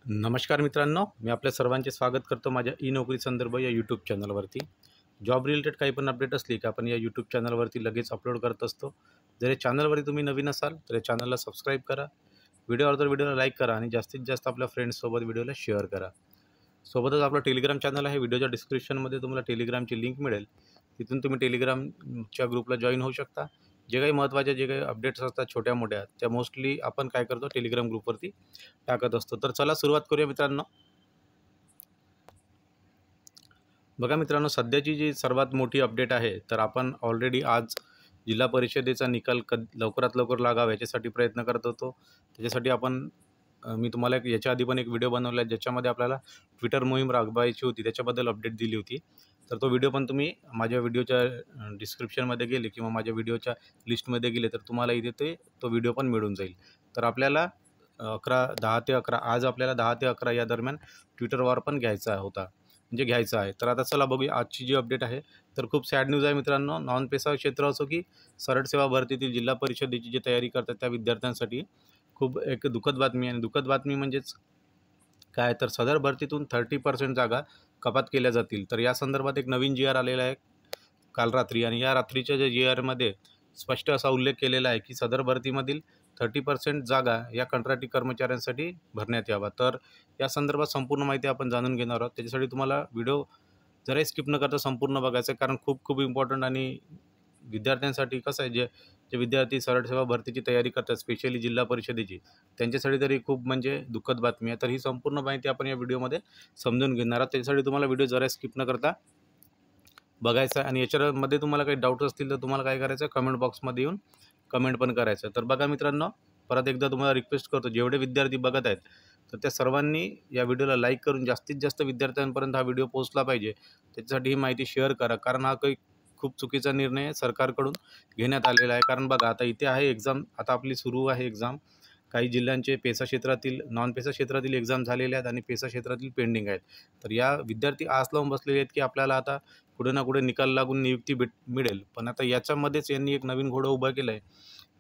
नमस्कार मित्रांनो, मी आपल्या सर्वांचे स्वागत करतो माझ्या ई नोकरी संदर्भ या यूट्यूब चॅनलवरती। जॉब रिलेटेड काही पण अपडेट असली की आपण या यूट्यूब चॅनलवरती लगेच अपलोड करत असतो। जर या चॅनलवरती तुम्ही नवीन असाल तर या चॅनलला सबस्क्राईब करा, व्हिडिओला लाईक करा आणि जास्तीत जास्त आपल्या फ्रेंड्ससोबत व्हिडिओला शेअर करा। सोबतच आपलं टेलिग्राम चॅनल आहे, व्हिडिओच्या डिस्क्रिप्शनमध्ये तुम्हाला टेलिग्रामची लिंक मिळेल, तिथून तुम्ही टेलिग्रामच्या ग्रुपला जॉईन होऊ शकता। जे काही महत्त्वाचे जे काही अपडेट्स असतात छोट्या मोठ्या त्या मोस्टली आपण काय करतो टेलिग्राम ग्रुपवरती टाकत असतो। तर चला सुरुवात करूया मित्रांनो। बघा मित्रांनो, सध्याची जी सर्वात मोठी अपडेट आहे तर आपण ऑलरेडी आज जिल्हा परिषदेचा निकाल लवकरात लवकर लागावा याच्यासाठी प्रयत्न करत होतो। त्याच्यासाठी आपण मी तुम्हाला याच्या आधी पण एक व्हिडिओ बनवला आहे ज्याच्यामध्ये आपल्याला ट्विटर मोहीम राबवायची होती, त्याच्याबद्दल अपडेट दिली होती। तर तो व्हिडिओ पण तुम्ही माझ्या व्हिडिओच्या डिस्क्रिप्शनमध्ये गेले किंवा माझ्या व्हिडिओच्या लिस्टमध्ये गेले तर तुम्हाला इथे तो व्हिडिओ पण मिळून जाईल। तर आपल्याला 10 ते 11 आज आपल्याला 10 ते 11 या दरम्यान ट्विटरवर पण घ्यायचा आहे। तर आता चला बघूया आजची जी अपडेट आहे। तर खूप सॅड न्यूज आहे मित्रांनो। नॉन पेशा क्षेत्र असो की सरळ सेवा भरतीतील जिल्हा परिषदेची जी तयारी करतात त्या विद्यार्थ्यांसाठी खूप एक दुःखद बातमी आहे। आणि दुःखद बातमी म्हणजेच काय, तर सदर भरतीतून 30% जागा कपात केल्या जातील। तर या संदर्भात एक नवीन जी आर आलेला आहे काल रात्री, आणि या रात्रीच्या जे जी आरमध्ये स्पष्ट असा उल्लेख केलेला आहे की सदर भरतीमधील 30% जागा या कंत्राटी कर्मचाऱ्यांसाठी भरण्यात यावा। तर या संदर्भात संपूर्ण माहिती आपण जाणून घेणार आहोत। त्याच्यासाठी तुम्हाला व्हिडिओ जराही स्किप न करता संपूर्ण बघायचं आहे, कारण खूप खूप इम्पॉर्टंट आणि विद्यार्थ्यांसाठी कसं आहे, जे जे विद्यार्थी सरळ सेवा भरतीची तयारी करतात स्पेशली जिल्हा परिषदेची, त्यांच्यासाठी तरी खूप म्हणजे दुःखद बातमी आहे। तर ही संपूर्ण माहिती आपण या व्हिडिओमध्ये समजून घेणार आहोत। त्याच्यासाठी तुम्हाला व्हिडिओ जरा स्किप न करता बघायचा आहे। आणि याच्यामध्ये तुम्हाला काही डाऊट असतील तर तुम्हाला काय करायचं आहे, कमेंट बॉक्समध्ये येऊन कमेंट पण करायचं। तर बघा मित्रांनो, परत एकदा तुम्हाला रिक्वेस्ट करतो, जेवढे विद्यार्थी बघत आहेत तर त्या सर्वांनी या व्हिडिओला लाईक करून जास्तीत जास्त विद्यार्थ्यांपर्यंत हा व्हिडिओ पोहोचला पाहिजे। त्याच्यासाठी ही माहिती शेअर करा, कारण हा काही खूप चुकीचा निर्णय सरकारकडून घेण्यात आलेला आहे। कारण बघा, आता इथे आहे एक्झाम, आता आपली सुरू आहे एक्झाम। काही जिल्ह्यांचे पेसा क्षेत्रातील नॉन पेसा क्षेत्रातील एक्झाम झालेले आहेत आणि पेसा क्षेत्रातील पेंडिंग आहेत। तर या विद्यार्थी आस लावून बसलेले आहेत की आपल्याला आता कुठे ना कुठे निकाल लागून नियुक्ती मिळेल। पण आता याच्यामध्येच यांनी एक नवीन घोडं उभं केलं आहे,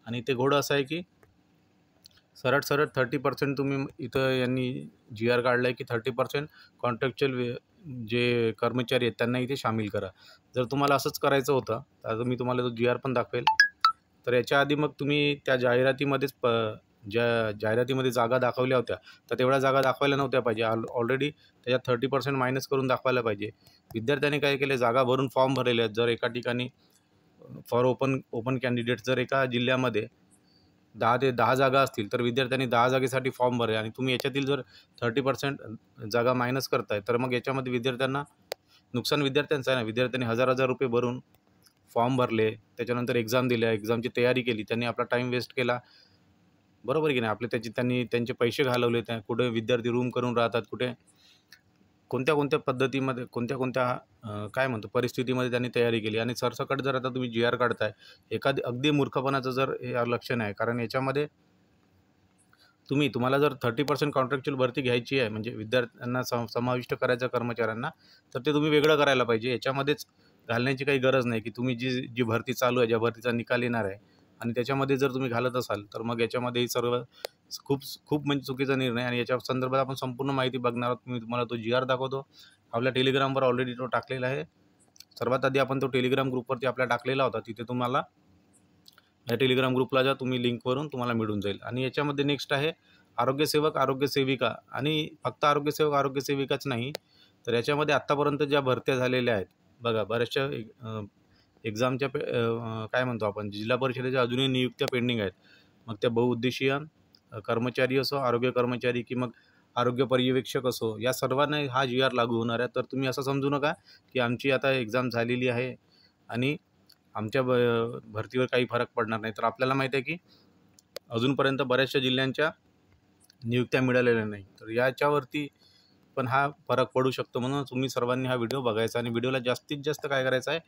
आणि ते घोडं असं आहे की सरळ 30% तुम्ही इथं यांनी जी आर काढला आहे की 30% कॉन्ट्रॅक्च्युअल जे कर्मचारी आहेत त्यांना इथे सामील करा। जर तुम्हाला असंच करायचं होतं तर मी तुम्हाला तो जी आर पण दाखवेल। तर याच्या आधी मग तुम्ही त्या जाहिरातीमध्येच ज्या जाहिरातीमध्ये जागा दाखवल्या होत्या तर तेवढ्या जागा दाखवायला नव्हत्या पाहिजे। ऑलरेडी त्याच्यात 30% मायनस करून दाखवायला पाहिजे। विद्यार्थ्यांनी काय केले, जागा भरून फॉर्म भरलेले आहेत। जर एका ठिकाणी फॉर ओपन कॅन्डिडेट जर एका जिल्ह्यामध्ये 10 ते 10 जागा असतील तर विद्यार्थ्यांनी 10 जागेसाठी फॉर्म भरले, आणि तुम्ही याच्यातील जर 30% जागा मायनस करताय तर मग याच्यामध्ये विद्यार्थ्यांना नुकसान विद्यार्थ्यांचं आहे ना। विद्यार्थ्यांनी हजार रुपये भरून फॉर्म भरले, त्याच्यानंतर एक्झाम दिल्या, एक्झामची तयारी केली, त्यांनी आपला टाईम वेस्ट केला, बरोबर की नाही। त्यांनी त्यांचे पैसे घालवले, त्या कुठे विद्यार्थी रूम करून राहतात, कुठे कोणत्या पद्धतीमध्ये काय म्हणतो परिस्थितीमध्ये त्यांनी तयारी केली, आणि सरसकट जर आता तुम्ही जी आर काढताय, एखादी अगदी मूर्खपणाचं जर हे लक्षण आहे। कारण याच्यामध्ये तुम्हाला जर 30% कॉन्ट्रॅक्च्युअल भरती घ्यायची आहे, म्हणजे विद्यार्थ्यांना समाविष्ट करायचं कर्मचाऱ्यांना, तर ते तुम्ही वेगळं करायला पाहिजे। याच्यामध्येच घालण्याची काही गरज नाही की तुम्ही जी भरती चालू आहे, ज्या भरतीचा निकाल येणार आहे आणि त्याच्यामध्ये जर तुम्ही घालत असाल तर मग याच्यामध्ये ही सर्व खूप खूप म्हणजे चुकीचा निर्णय। आणि याच्या संदर्भात आपण संपूर्ण माहिती बघणार आहोत। मी तुम्हाला तो जी आर दाखवतो, आपल्या टेलिग्रामवर ऑलरेडी तो टाकलेला आहे। सर्वात आधी आपण तो टेलिग्राम ग्रुपवरती आपला टाकलेला होता, तिथे तुम्हाला या टेलिग्राम ग्रुपला जा, तुम्ही लिंकवरून तुम्हाला मिळून जाईल। आणि याच्यामध्ये नेक्स्ट आहे आरोग्यसेवक, आरोग्यसेविका, आणि फक्त आरोग्यसेवक आरोग्यसेविकाच नाही, तर याच्यामध्ये आत्तापर्यंत ज्या भरत्या झालेल्या आहेत बघा, बऱ्याचशा एक्झामच्या काय म्हणतो आपण जिल्हा परिषदेच्या अजूनही नियुक्त्या पेंडिंग आहेत। मग त्या बहुउद्देशीय कर्मचारी असो, आरोग्य कर्मचारी की मग आरोग्य पर्यवेक्षक असो, या सर्वांना हा जी आर लागू होणार आहे। तर तुम्ही असं समजू नका की आमची आता एक्झाम झालेली आहे आणि आमच्या भरतीवर काही फरक पडणार नाही। तर आपल्याला माहिती आहे की अजूनपर्यंत बऱ्याचशा जिल्ह्यांच्या नियुक्त्या मिळालेल्या नाही, तर याच्यावरती पण हा फरक पडू शकतो। म्हणून तुम्ही सर्वांनी हा व्हिडिओ बघायचा आणि व्हिडिओला जास्तीत जास्त काय करायचं आहे,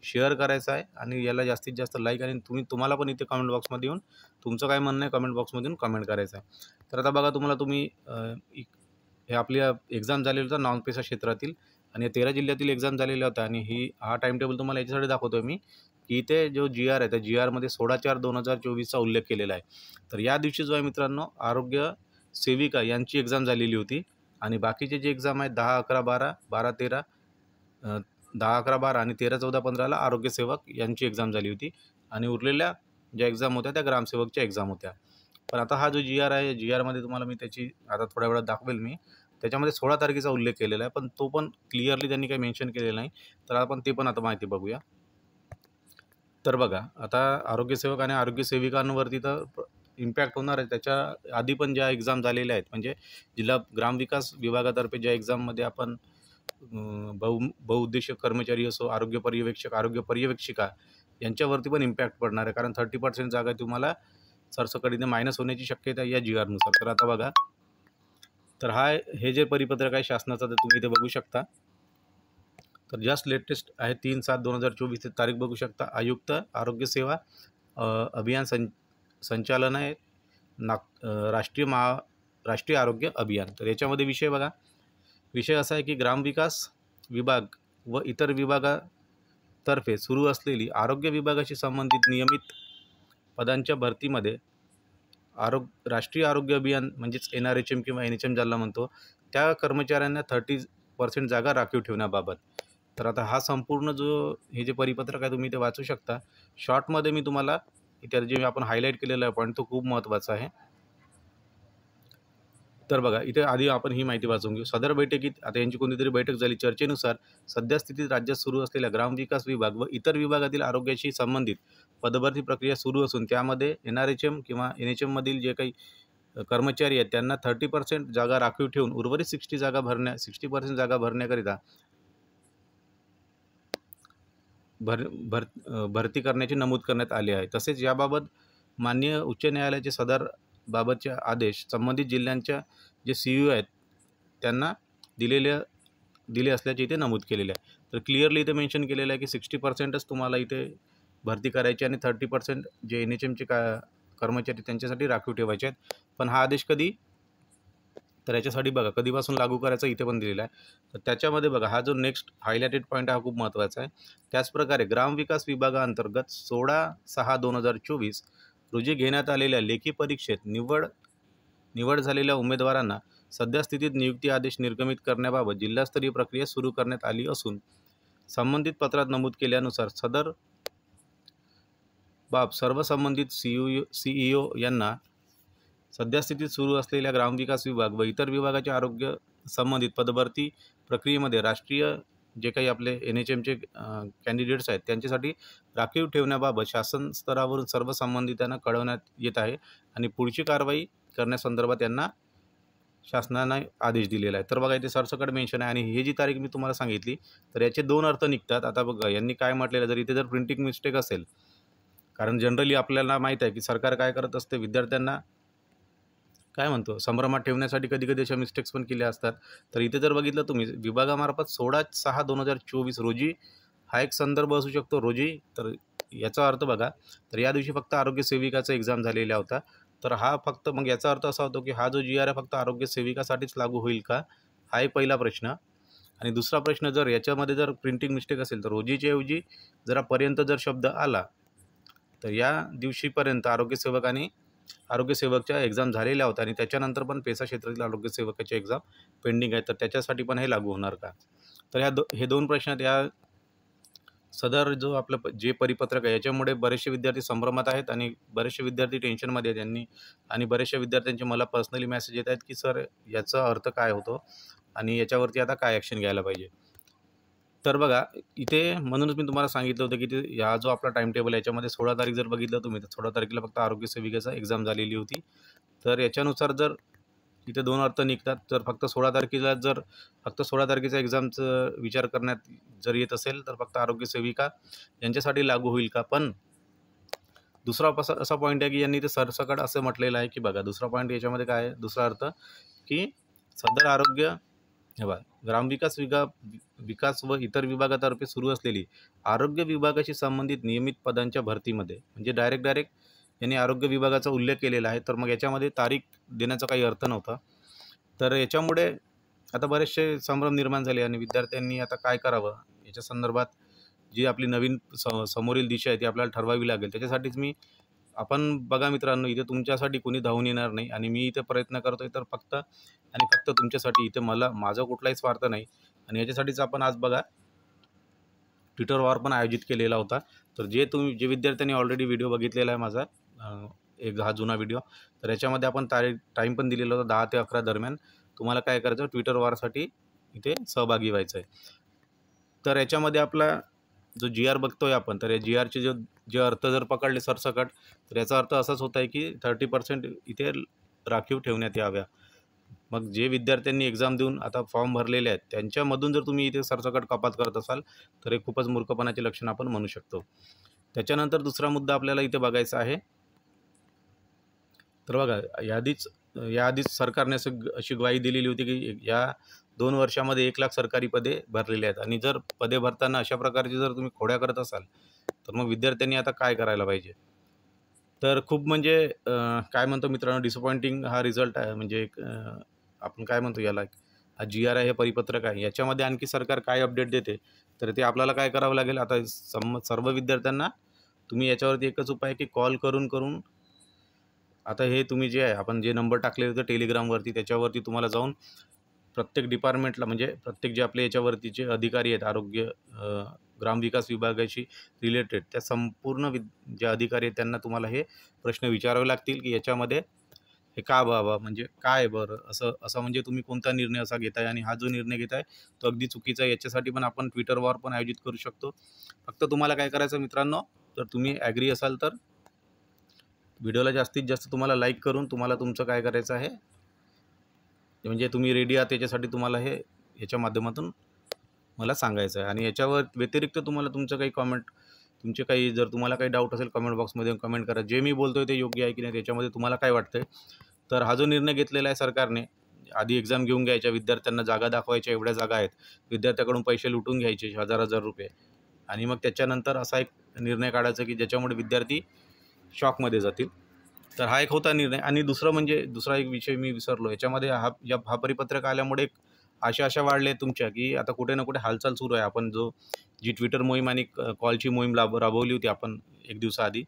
शेअर करायचं आहे, आणि याला जास्तीत जास्त लाईक, आणि तुम्हाला पण इथे कमेंट बॉक्समध्ये येऊन तुमचं काय म्हणणं आहे कमेंट बॉक्समधून कमेंट करायचं आहे। तर आता बघा, तुम्ही हे आपल्या एक्झाम झालेलं होतं नॉन पेसा क्षेत्रातील, आणि 13 जिल्ह्यातील एक्झाम झालेल्या होत्या। आणि हा टाईम टेबल तुम्हाला याच्यासाठी दाखवतोय मी की इथे जो जी आर आहे त्या जी आरमध्ये 16/4/2024चा उल्लेख केलेला आहे। तर या दिवशी जो आहे मित्रांनो, आरोग्य सेविका यांची एक्झाम झालेली होती आणि बाकीचे जे एक्झाम आहेत 10, 11, 12, 12, 13 10, 11, 12 आणि 13, 14, 15ला आरोग्यसेवक यांची एक्झाम झाली होती आणि उरलेल्या ज्या एक्झाम होत्या त्या ग्रामसेवकच्या एक्झाम होत्या. पण आता हा जो GR आहे, GRमध्ये तुम्हाला मी त्याची आता थोड्या वेळात दाखवेल मी. त्याच्यामध्ये 16 तारखेचा उल्लेख केलेला आहे, पण तो पण क्लिअरली त्यांनी काही मेन्शन केलेलं नाही. तर आपण ते पण आता माहिती बघूया. तर बघा, आता आरोग्यसेवक आणि आरोग्यसेविकांवरती तर इम्पॅक्ट होणार आहे. त्याच्या आधी पण ज्या एक्झाम झालेल्या आहेत, म्हणजे जिल्हा ग्रामविकास विभागातर्फे ज्या एक्झाममध्ये आपण बहुउद्देशीय कर्मचारी असो, आरोग्य पर्यवेक्षक, आरोग्य पर्यवेक्षिका यांच्यावरती पण इम्पॅक्ट पडणार आहे. कारण 30% जागा तुम्हाला सरसकटीने मायनस होण्याची शक्यता आहे या GRनुसार. तर आता बघा, तर हे जे परिपत्रक आहे शासनाचं, तर तुम्ही इथे बघू शकता. तर जस्ट लेटेस्ट आहे 3/7/2024 तारीख बघू शकता. आयुक्त आरोग्य सेवा अभियान संचालनालय राष्ट्रीय आरोग्य अभियान. तर याच्यामध्ये विषय बघा, विषय असा आहे की ग्रामविकास विभाग व इतर विभागातर्फे सुरू असलेली आरोग्य विभागाशी संबंधित नियमित पदांच्या भरतीमध्ये राष्ट्रीय आरोग्य अभियान म्हणजेच NRHM किंवा NHM ज्याला म्हणतो, त्या कर्मचाऱ्यांना 30% जागा राखीव ठेवण्याबाबत. तर आता हा संपूर्ण हे जे परिपत्रक आहे तुम्ही ते वाचू शकता. शॉर्टमध्ये मी तुम्हाला इथे जे आपण हायलाईट केलेला आहे पॉईंट तो खूप महत्त्वाचा आहे. तर बघा, इथे आधी आपण ही माहिती वाचून घेऊ. सदर बैठकीत आता यांची कोणतीतरी बैठक झाली. चर्चेनुसार सद्यस्थितीत राज्यात सुरू असलेल्या ग्रामविकास विभाग व इतर विभागातील आरोग्याशी संबंधित पदभरती प्रक्रिया सुरू असून त्यामध्ये NRHM किंवा NHM मधील जे काही कर्मचारी आहेत त्यांना 30% जागा राखीव ठेवून उर्वरित 60% जागा भरण्याकरिता भरती करण्याचे नमूद करण्यात आले आहे. तसेच याबाबत माननीय उच्च न्यायालयाचे सदर बाबतचे आदेश संबंधित जिल्ह्यांच्या जे CU आहेत त्यांना दिले असल्याचे इथे नमूद केलेले आहे. तर क्लिअरली इथे मेन्शन केलेलं आहे की 60%च तुम्हाला इथे भरती करायची आणि 30% जे NHMचे कर्मचारी त्यांच्यासाठी राखीव ठेवायचे आहेत. पण हा आदेश कधी, तर याच्यासाठी बघा कधीपासून लागू करायचा इथे पण दिलेला आहे. तर त्याच्यामध्ये बघा, हा जो नेक्स्ट हायलाइटेड पॉईंट हा खूप महत्त्वाचा आहे. त्याचप्रकारे ग्रामविकास विभागाअंतर्गत 16/6/2024 रोजी घेण्यात आलेल्या लेखी परीक्षेत निवड झालेल्या उमेदवारांना सद्यस्थितीत नियुक्ती आदेश निर्गमित करण्याबाबत जिल्हास्तरीय प्रक्रिया सुरू करण्यात आली असून संबंधित पत्रात नमूद केल्यानुसार सदर बाब सर्व संबंधित CEO यांना सद्यस्थितीत सुरू असलेल्या ग्रामविकास विभाग व इतर विभागाच्या आरोग्य संबंधित पदभरती प्रक्रियेमध्ये राष्ट्रीय जे काही आपले NHMचे कॅन्डिडेट्स आहेत त्यांच्यासाठी राखीव ठेवण्याबाबत शासन स्तरावरून सर्व संबंधितांना कळवण्यात येत आहे आणि पुढची कारवाई करण्यासंदर्भात त्यांना शासनाने आदेश दिलेला आहे. तर बघा, इथे सरसकट मेन्शन आहे आणि ही जी तारीख मी तुम्हाला सांगितली तर याचे 2 अर्थ निघतात. आता बघा, यांनी काय म्हटलेलं, जर इथे जर प्रिंटिंग मिस्टेक असेल, कारण जनरली आपल्याला माहीत आहे की सरकार काय करत असते, विद्यार्थ्यांना काय म्हणतो संभ्रमात ठेवण्यासाठी कधी अशा मिस्टेक्स पण केल्या असतात. तर इथे जर बघितलं तुम्ही विभागामार्फत 16/6/2024 रोजी हा एक संदर्भ असू शकतो रोजी. तर याचा अर्थ बघा, तर या दिवशी फक्त आरोग्य सेविकाचा एक्झाम झालेला होता. तर हा फक्त मग याचा अर्थ असा होतो की हा जो GR आहे फक्त आरोग्य सेविकासाठीच लागू होईल का, हा एक पहिला प्रश्न. आणि दुसरा प्रश्न, जर याच्यामध्ये जर प्रिंटिंग मिस्टेक असेल तर रोजीच्या ऐवजी जरा पर्यंत जर शब्द आला तर या दिवशीपर्यंत आरोग्यसेवकच्या एक्झाम झालेल्या होत्या आणि त्याच्यानंतर पण पेसा क्षेत्रातील आरोग्यसेवकाच्या एक्झाम पेंडिंग आहे. तर त्याच्यासाठी पण हे लागू होणार का? तर हे 2 प्रश्न आहेत. या सदर जो आपलं जे परिपत्रक आहे याच्यामुळे बरेचसे विद्यार्थी संभ्रमात आहेत आणि बरेचसे विद्यार्थी टेन्शनमध्ये आहेत आणि बरेचशा विद्यार्थ्यांचे मला पर्सनली मेसेज येत आहेत की सर याचा अर्थ काय होतो आणि याच्यावरती आता काय ॲक्शन घ्यायला पाहिजे. तर बघा, इथे म्हणूनच मी तुम्हाला सांगितलं होतं की हा जो आपला टाईम टेबल याच्यामध्ये 16 तारीख जर बघितलं तुम्ही तर 16 तारखेला फक्त आरोग्य सेविकेचा एक्झाम झालेली होती. तर याच्यानुसार जर इथे 2 अर्थ निघतात. तर फक्त 16 तारखेला जर फक्त 16 तारखेचा एक्झामचा विचार करण्यात जर येत असेल तर फक्त आरोग्य सेविका यांच्यासाठी लागू होईल का. पण दुसरा असा पॉईंट आहे की यांनी ते सरसकट असं म्हटलेलं आहे की बघा, दुसरा पॉईंट याच्यामध्ये काय आहे, दुसरा अर्थ की सदर आरोग्य ग्रामविकास विकास व इतर विभागातर्फे सुरू असलेली आरोग्य विभागाशी संबंधित नियमित पदांच्या भरतीमध्ये, म्हणजे डायरेक्ट यांनी आरोग्य विभागाचा उल्लेख केलेला आहे. तर मग याच्यामध्ये तारीख देण्याचा काही अर्थ नव्हता. तर याच्यामुळे आता बरेचसे संभ्रम निर्माण झाले आणि विद्यार्थ्यांनी आता काय करावं याच्या संदर्भात जी आपली नवीन समोरील दिशा आहे ती आपल्याला ठरवावी लागेल. त्याच्यासाठीच मी आपण बघा मित्रांनो, इथे तुमच्यासाठी कोणी धावून येणार नाही आणि मी इथे प्रयत्न करतोय तर फक्त आणि फक्त तुमच्यासाठी. इथे माझा कुठलाही स्वार्थ नाही आणि याच्यासाठीच आपण आज बघा ट्विटर वॉर पण आयोजित केलेला होता. तर जे विद्यार्थ्यांनी ऑलरेडी व्हिडिओ बघितलेला आहे माझा, एक हा जुना व्हिडिओ, तर याच्यामध्ये आपण टाईम पण दिलेला होता 10 ते 11 दरम्यान. तुम्हाला काय करायचं, ट्विटर वॉरसाठी इथे सहभागी व्हायचं आहे. तर याच्यामध्ये आपला जो GR बघतोय आपण, तर या GRचे जे अर्थ जर पकडले सरसकट, तर याचा अर्थ असाच होत आहे की 30% इथे राखीव ठेवण्यात याव्या. मग जे विद्यार्थ्यांनी एक्झाम देऊन आता फॉर्म भरलेले आहेत, त्यांच्यामधून जर तुम्ही इथे सरसकट कपात करत असाल, तर हे खूपच मूर्खपणाचे लक्षण आपण म्हणू शकतो. त्याच्यानंतर दुसरा मुद्दा आपल्याला इथे बघायचा आहे. तर बघा, याआधीच सरकारने अशी ग्वाही दिलेली होती की या 2 वर्षामध्ये 1,00,000 सरकारी पदे भरलेली आहेत आणि जर पदे भरताना अशा प्रकारची जर तुम्ही खोड्या करत असाल, तर मग विद्यार्थ्यांनी आता काय करायला पाहिजे? तर खूप म्हणजे काय म्हणतो मित्रांनो, डिसअपॉइंटिंग हा रिझल्ट आहे. म्हणजे आपण काय म्हणतो याला, हा GR आहे, हे परिपत्रक आहे. याच्यामध्ये आणखी सरकार काय अपडेट देते, तर ते आपल्याला काय करावं लागेल. आता सर्व विद्यार्थ्यांना तुम्ही याच्यावरती एकच उपाय की कॉल करून आता हे तुम्ही जे आहे, आपण जे नंबर टाकलेले होते टेलिग्रामवरती, त्याच्यावरती तुम्हाला जाऊन प्रत्येक डिपार्टमेंटला, म्हणजे प्रत्येक जे आपले याच्यावरतीचे अधिकारी आहेत, आरोग्य ग्रामविकास विभागाशी रिलेटेड, त्या संपूर्ण जे अधिकारी आहेत त्यांना तुम्हाला हे प्रश्न विचारावे लागतील की याच्यामध्ये हे का बाबा, म्हणजे काय बरं असं म्हणजे तुम्ही कोणता निर्णय असा घेताय आणि हा जो निर्णय घेताय तो अगदी चुकीचा आहे. याच्यासाठी पण आपण ट्विटर वॉर पण आयोजित करू शकतो. फक्त तुम्हाला काय करायचं मित्रांनो, तर तुम्ही ॲग्री असाल तर व्हिडिओला जास्तीत जास्त तुम्हाला लाईक करून तुम्हाला तुमचं काय करायचं आहे, म्हणजे तुम्ही रेडी आहात त्याच्यासाठी तुम्हाला हे याच्या माध्यमातून मला सांगायचं आहे. आणि याच्यावर व्यतिरिक्त तुम्हाला तुमचे काही जर तुम्हाला काही डाऊट असेल, कमेंट बॉक्समध्ये कमेंट करा. जे मी बोलतोय ते योग्य आहे की नाही, त्याच्यामध्ये तुम्हाला काय वाटतंय. तर हा जो निर्णय घेतलेला आहे सरकारने, आधी एक्झाम घेऊन घ्यायच्या, विद्यार्थ्यांना जागा दाखवायच्या, एवढ्या जागा आहेत, विद्यार्थ्याकडून पैसे लुटून घ्यायचे हजार रुपये, आणि मग त्याच्यानंतर असा एक निर्णय काढायचा की ज्याच्यामुळे विद्यार्थी शॉकमध्ये जातील. तर हा एक होता निर्णय. आणि दुसरा एक विषय मी विसरलो याच्यामध्ये, हा परिपत्रक आल्यामुळे अशा वाढल्या तुमच्या की आता कुठे ना कुठे हालचाल सुरू आहे. आपण जी ट्विटर मोहीम आणि कॉलची मोहीम राबवली होती आपण एक दिवसाआधी,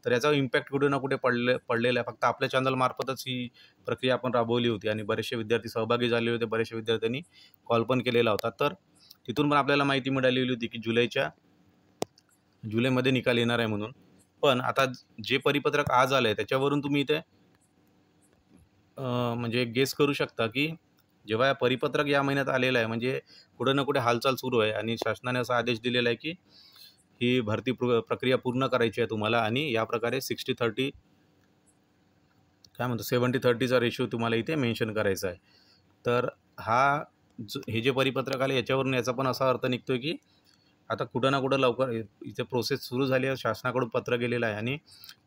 तर याचा इम्पॅक्ट कुठे ना कुठे पडलेला आहे. फक्त आपल्या चॅनलमार्फतच ही प्रक्रिया आपण राबवली होती आणि बरेचसे विद्यार्थी सहभागी झाले होते. बऱ्याचशा विद्यार्थ्यांनी कॉल पण केलेला होता. तर तिथून पण आपल्याला माहिती मिळालेली होती की जुलैमध्ये निकाल येणार आहे म्हणून. पण आता जे परिपत्रक आज आलं आहे त्याच्यावरून तुम्ही इथे म्हणजे गेस करू शकता की जेव्हा या परिपत्रक या महिन्यात आलेलं आहे, म्हणजे कुठे ना कुठे हालचाल सुरू आहे आणि शासनाने असा आदेश दिलेला आहे की ही भरती प्रक्रिया पूर्ण करायची आहे तुम्हाला, आणि या प्रकारे 60-30 काय म्हणतो 70-30चा रेशो तुम्हाला इथे मेन्शन करायचा आहे. तर हे जे परिपत्रक आले याच्यावरून याचा पण असा अर्थ निघतोय की आता कुठं ना कुठं लवकर इथे प्रोसेस सुरू झाली आहे, शासनाकडून पत्र गेलेलं आहे आणि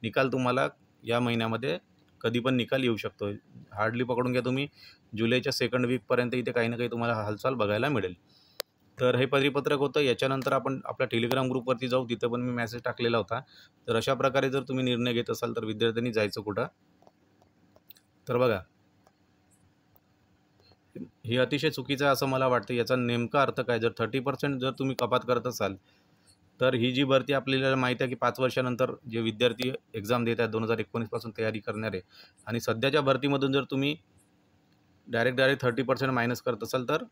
निकाल तुम्हाला या महिन्यामध्ये कधी पण निकाल येऊ शकतो. हार्डली पकडून घ्या तुम्ही जुलैच्या सेकंड वीकपर्यंत इथे काही ना काही तुम्हाला हालचाल बघायला मिळेल. तर हे परिपत्रक होतं. याच्यानंतर आपण आपल्या टेलिग्राम ग्रुपवरती जाऊ, तिथं पण मी मेसेज टाकलेला होता. तर अशा प्रकारे जर तुम्ही निर्णय घेत असाल तर विद्यार्थ्यांनी जायचं कुठं. तर बघा, हे अतिशय चुकीचं आहे असं मला वाटतं. याचा नेमका अर्थ काय, जर 30% जर तुम्ही कपात करत असाल, तर ही जी भरती आपल्याला माहिती आहे की 5 वर्षानंतर जे विद्यार्थी एक्झाम देत आहेत 2019 पासून तयारी करणारे, आणि सध्याच्या भरतीमधून जर तुम्ही डायरेक्ट 30% मायनस करत असाल तर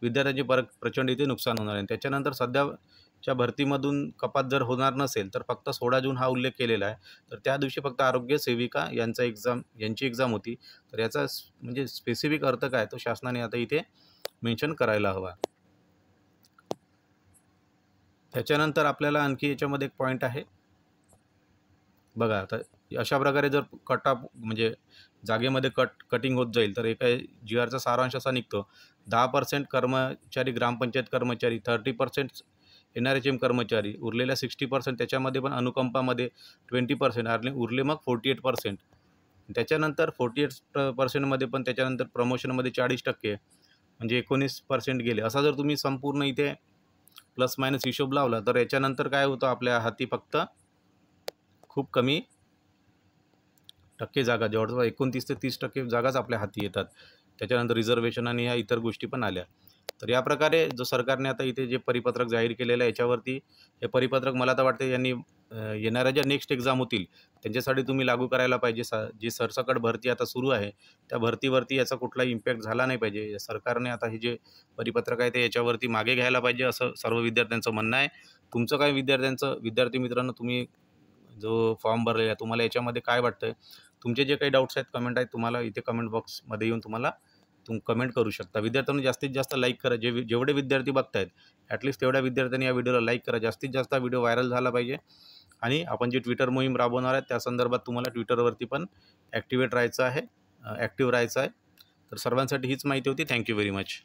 विद्यार्थ्यांचे प्रचंड इथे नुकसान होणार आहे. त्याच्यानंतर सध्याच्या भरतीमधून कपात जर होणार नसेल तर फक्त 16 जून हा उल्लेख केलेला आहे. तर त्या दिवशी फक्त आरोग्य सेविका यांची एक्झाम होती. तर याचा म्हणजे स्पेसिफिक अर्थ काय तो शासनाने आता इथे मेन्शन करायला हवा. त्याच्यानंतर आपल्याला आणखी याच्यामध्ये एक पॉईंट आहे बघा. आता अशा प्रकारे जर म्हणजे जागेमध्ये कटिंग होत जाईल तर एका GRचा सारांश असा निघतो, 10% कर्मचारी, ग्रामपंचायत कर्मचारी, 30% NRHM कर्मचारी, उरलेल्या 60% त्याच्यामध्ये पण अनुकंपामध्ये 20%, उरले मग 48%. त्याच्यानंतर 48% पण त्याच्यानंतर प्रमोशनमध्ये 40%, म्हणजे 19% गेले. असा जर तुम्ही संपूर्ण इथे प्लस मायनस हिशोब लावला तर याच्यानंतर काय होतं, आपल्या हाती फक्त खूप कमी टक्के जागा, जवळजवळ 29 ते 30% जागाच आपल्या हाती येतात. त्याच्यानंतर रिझर्वेशन आणि ह्या इतर गोष्टी पण आल्या. तर या प्रकारे जो सरकारने आता इथे जे परिपत्रक जाहीर केलेलं आहे याच्यावरती, हे परिपत्रक मला तर वाटते यांनी येणाऱ्या ज्या नेक्स्ट एक्झाम होतील त्यांच्यासाठी तुम्ही लागू करायला पाहिजे. जी सरसकट भरती आता सुरू आहे त्या भरतीवरती याचा कुठलाही इम्पॅक्ट झाला नाही पाहिजे. सरकारने आता हे जे परिपत्रक आहे ते याच्यावरती मागे घ्यायला पाहिजे असं सर्व विद्यार्थ्यांचं म्हणणं आहे. तुमचं काय विद्यार्थी मित्रांनो, तुम्ही जो फॉर्म भरलेला आहे तुम्हाला याच्यामध्ये काय वाटतंय? तुमचे जे काही डाऊट्स आहेत, कमेंट आहेत, तुम्हाला इथे कमेंट बॉक्समध्ये येऊन कमेंट करू शकता. विद्यार्थ्यांनी जास्तीत जास्त लाईक करा. जेवढे विद्यार्थी बघतायत ॲटलीस्ट तेवढ्या विद्यार्थ्यांनी या व्हिडिओला लाईक करा. जास्तीत जास्त व्हिडिओ व्हायरल झाला पाहिजे. आणि आपण जी ट्विटर मोहीम राबवणार आहे त्या संदर्भात तुम्हाला ट्विटरवरती पण ॲक्टिव्ह राहायचं आहे. तर सर्वांसाठी हीच माहिती होती. Thank you very much.